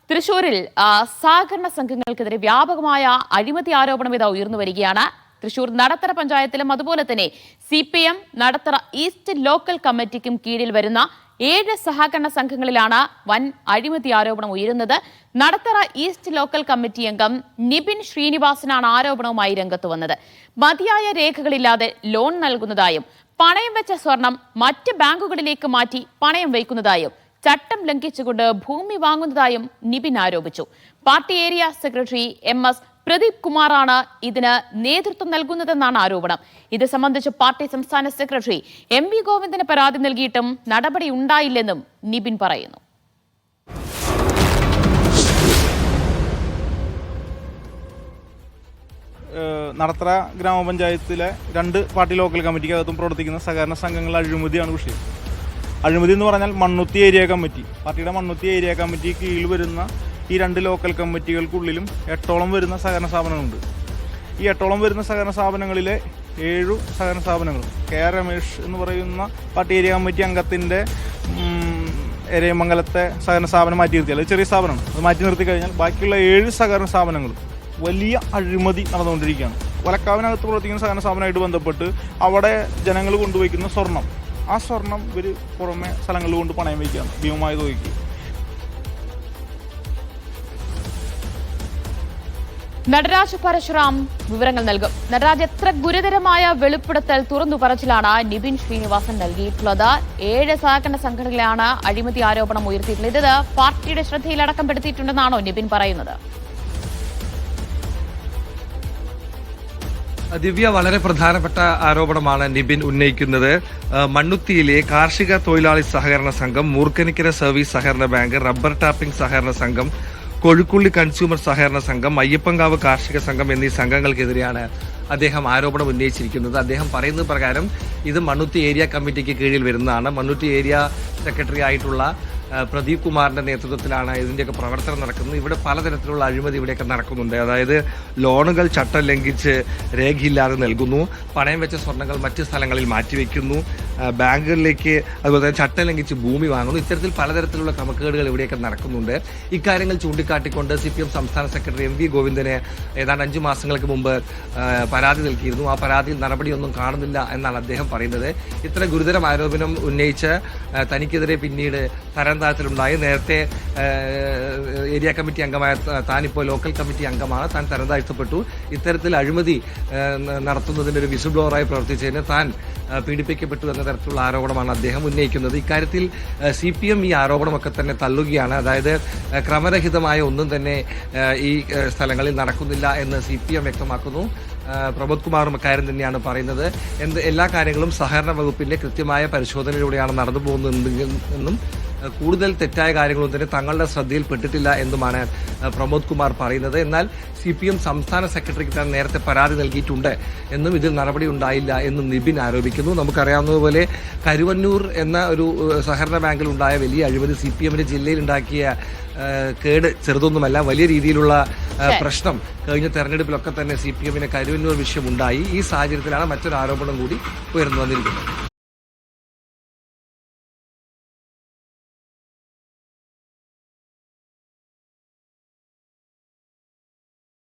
തൃശൂരിൽ സഹകരണ സംഘങ്ങൾക്കെതിരെ വ്യാപകമായ അഴിമതി ആരോപണം ഇതാ ഉയർന്നു വരികയാണ്. തൃശൂർ നടത്തറ പഞ്ചായത്തിലും അതുപോലെ തന്നെ CPM നടത്തറ ഈസ്റ്റ് ലോക്കൽ കമ്മിറ്റിക്കും കീഴിൽ വരുന്ന 7 സഹകരണ സംഘങ്ങളിലാണ് വൻ അഴിമതി ആരോപണം ഉയരുന്നത്. നടത്തറ ഈസ്റ്റ് ലോക്കൽ കമ്മിറ്റി അംഗം നിബിൻ ശ്രീനിവാസനാണ് ആരോപണവുമായി രംഗത്ത് വന്നത്. മതിയായ രേഖകളില്ലാതെ ലോൺ നൽകുന്നതായും പണയം വെച്ച സ്വർണം മറ്റ് ബാങ്കുകളിലേക്ക് മാറ്റി പണയം വയ്ക്കുന്നതായും ചട്ടം ലംഘിച്ചുകൊണ്ട് ഭൂമി വാങ്ങുന്നതായും നിബിൻ ആരോപിച്ചു. Party area secretary MS Pradeep കുമാറാണ് ഇതിന് നേതൃത്വം നൽകുന്നതെന്നാണ് ആരോപണം. ഇത് സംബന്ധിച്ച് പാർട്ടി സംസ്ഥാന സെക്രട്ടറി MV ഗോവിന്ദന് പരാതി നൽകിയിട്ടും നടപടി ഉണ്ടായില്ലെന്നും നിബിൻ പറയുന്നു. നടത്തറ ഗ്രാമപഞ്ചായത്തിലെ 2 പാർട്ടി ലോക്കൽ കമ്മിറ്റിക്കകത്തും പ്രവർത്തിക്കുന്ന സഹകരണ സംഘങ്ങളുടെ അഴിമതിയാണ് വിഷയം. അഴിമതി എന്ന് പറഞ്ഞാൽ മണ്ണുത്തി ഏരിയ കമ്മിറ്റി, പാർട്ടിയുടെ മണ്ണുത്തി ഏരിയ കമ്മിറ്റി കീഴിൽ വരുന്ന ഈ 2 ലോക്കൽ കമ്മിറ്റികൾക്കുള്ളിലും 8ഓളം വരുന്ന സഹകരണ സ്ഥാപനങ്ങളുണ്ട്. ഈ 8ഓളം വരുന്ന സഹകരണ സ്ഥാപനങ്ങളിലെ 7 സഹകരണ സ്ഥാപനങ്ങളും KR രമേഷ് എന്ന് പറയുന്ന പാർട്ടി ഏരിയ കമ്മിറ്റി അംഗത്തിൻ്റെ എരയമംഗലത്തെ സഹകരണ സ്ഥാപനം മാറ്റി നിർത്തിയാൽ അത് ചെറിയ സ്ഥാപനമാണ്. അത് മാറ്റി നിർത്തി കഴിഞ്ഞാൽ ബാക്കിയുള്ള 7 സഹകരണ സ്ഥാപനങ്ങളും വലിയ അഴിമതി നടന്നുകൊണ്ടിരിക്കുകയാണ്. വലക്കാവിനകത്ത് പ്രവർത്തിക്കുന്ന സഹകരണ സ്ഥാപനമായിട്ട് ബന്ധപ്പെട്ട് അവിടെ ജനങ്ങൾ കൊണ്ടുവയ്ക്കുന്ന സ്വർണം, ആ സ്വർണം ഇവർ പുറമെ സ്ഥലങ്ങളിൽ കൊണ്ട് പണയം വയ്ക്കുകയാണ് ഭീമമായ തുകയ്ക്ക്. നടരാജ് പരശുറാം വിവരങ്ങൾ നൽകും. നടരാജ്, എത്ര ഗുരുതരമായ വെളിപ്പെടുത്തൽ തുറന്നു പറച്ചിലാണ് നിബിൻ ശ്രീനിവാസൻ നൽകിയിട്ടുള്ളത്? 7 സഹകരണ സംഘടനകളാണ് അഴിമതി ആരോപണം ഉയർത്തിയിട്ടുള്ളത്. ഇത് പാർട്ടിയുടെ ശ്രദ്ധയിൽ അടക്കംപ്പെടുത്തിയിട്ടുണ്ടെന്നാണോ നിബിൻ പറയുന്നത്? ദിവ്യ, വളരെ പ്രധാനപ്പെട്ട ആരോപണമാണ് നിബിൻ ഉന്നയിക്കുന്നത്. മണ്ണുത്തിയിലെ കാർഷിക തൊഴിലാളി സഹകരണ സംഘം, മൂർക്കനിക്കര സർവീസ് സഹകരണ ബാങ്ക്, റബ്ബർ ടാപ്പിംഗ് സഹകരണ സംഘം, കൊഴുക്കുള്ളി കൺസ്യൂമർ സഹകരണ സംഘം, അയ്യപ്പൻകാവ് കാർഷിക സംഘം എന്നീ സംഘങ്ങൾക്കെതിരെയാണ് അദ്ദേഹം ആരോപണം ഉന്നയിച്ചിരിക്കുന്നത്. അദ്ദേഹം പറയുന്നത് പ്രകാരം ഇത് മണ്ണുത്തി ഏരിയ കമ്മിറ്റിക്ക് കീഴിൽ വരുന്നതാണ്. മണ്ണുത്തി ഏരിയ സെക്രട്ടറി ആയിട്ടുള്ള പ്രദീപ് കുമാറിന്റെ നേതൃത്വത്തിലാണ് ഇതിന്റെയൊക്കെ പ്രവർത്തനം നടക്കുന്നത്. ഇവിടെ പലതരത്തിലുള്ള അഴിമതി ഇവിടെയൊക്കെ നടക്കുന്നുണ്ട്. അതായത് ലോണുകൾ ചട്ടം ലംഘിച്ച് രേഖയില്ലാതെ നൽകുന്നു, പണയം വെച്ച സ്വർണ്ണങ്ങൾ മറ്റ് സ്ഥലങ്ങളിൽ മാറ്റിവെക്കുന്നു, ബാങ്കുകളിലേക്ക് അതുപോലെ തന്നെ ചട്ടം ലംഘിച്ച് ഭൂമി വാങ്ങുന്നു. ഇത്തരത്തിൽ പലതരത്തിലുള്ള ക്രമക്കേടുകൾ ഇവിടെയൊക്കെ നടക്കുന്നുണ്ട്. ഇക്കാര്യങ്ങൾ ചൂണ്ടിക്കാട്ടിക്കൊണ്ട് CPM സംസ്ഥാന സെക്രട്ടറി MV ഗോവിന്ദന് ഏതാണ്ട് 5 മാസങ്ങൾക്ക് മുമ്പ് പരാതി നൽകിയിരുന്നു. ആ പരാതിയിൽ നടപടിയൊന്നും കാണുന്നില്ല എന്നാണ് അദ്ദേഹം പറയുന്നത്. ഇത്ര ഗുരുതരം ആരോപണം ഉന്നയിച്ച് തനിക്കെതിരെ പിന്നീട് തരംതാഴ്ത്തലുണ്ടായി. നേരത്തെ ഏരിയ കമ്മിറ്റി അംഗമായ താനിപ്പോൾ ലോക്കൽ കമ്മിറ്റി അംഗമാണ്. താൻ തരംതാഴ്ത്തപ്പെട്ടു. ഇത്തരത്തിൽ അഴിമതി നടത്തുന്നതിൻ്റെ ഒരു വിസിൽ ബ്ലോവറായി പ്രവർത്തിച്ചതിന് താൻ പീഡിപ്പിക്കപ്പെട്ടു എന്ന തരത്തിലുള്ള ആരോപണമാണ് അദ്ദേഹം ഉന്നയിക്കുന്നത്. ഇക്കാര്യത്തിൽ CPM ഈ ആരോപണമൊക്കെ തന്നെ തള്ളുകയാണ്. അതായത് ക്രമരഹിതമായ ഒന്നും തന്നെ ഈ സ്ഥലങ്ങളിൽ നടക്കുന്നില്ല എന്ന് CPM വ്യക്തമാക്കുന്നു. പ്രമോദ് കുമാറും അക്കാര്യം തന്നെയാണ് പറയുന്നത്. എല്ലാ കാര്യങ്ങളും സഹകരണ വകുപ്പിന്റെ കൃത്യമായ പരിശോധനയിലൂടെയാണ് നടന്നു പോകുന്നതെന്നും കൂടുതൽ തെറ്റായ കാര്യങ്ങളൊന്നും തന്നെ തങ്ങളുടെ ശ്രദ്ധയിൽപ്പെട്ടിട്ടില്ല എന്നുമാണ് പ്രമോദ് കുമാർ പറയുന്നത്. എന്നാൽ CPM സംസ്ഥാന സെക്രട്ടറിക്ക് താൻ നേരത്തെ പരാതി നൽകിയിട്ടുണ്ട് എന്നും ഇതിൽ നടപടി ഉണ്ടായില്ല എന്നും നിബിൻ ആരോപിക്കുന്നു. നമുക്കറിയാവുന്നതുപോലെ കരുവന്നൂർ എന്ന ഒരു സഹകരണ ബാങ്കിൽ ഉണ്ടായ വലിയ അഴിമതി CPMന്റെ ജില്ലയിൽ ഉണ്ടാക്കിയ കേട് ചെറുതൊന്നുമല്ല. വലിയ രീതിയിലുള്ള പ്രശ്നം കഴിഞ്ഞ തെരഞ്ഞെടുപ്പിലൊക്കെ തന്നെ CPMന് കരുവന്നൂർ വിഷയം ഉണ്ടായി. ഈ സാഹചര്യത്തിലാണ് മറ്റൊരു ആരോപണം കൂടി ഉയർന്നു വന്നിരിക്കുന്നത്.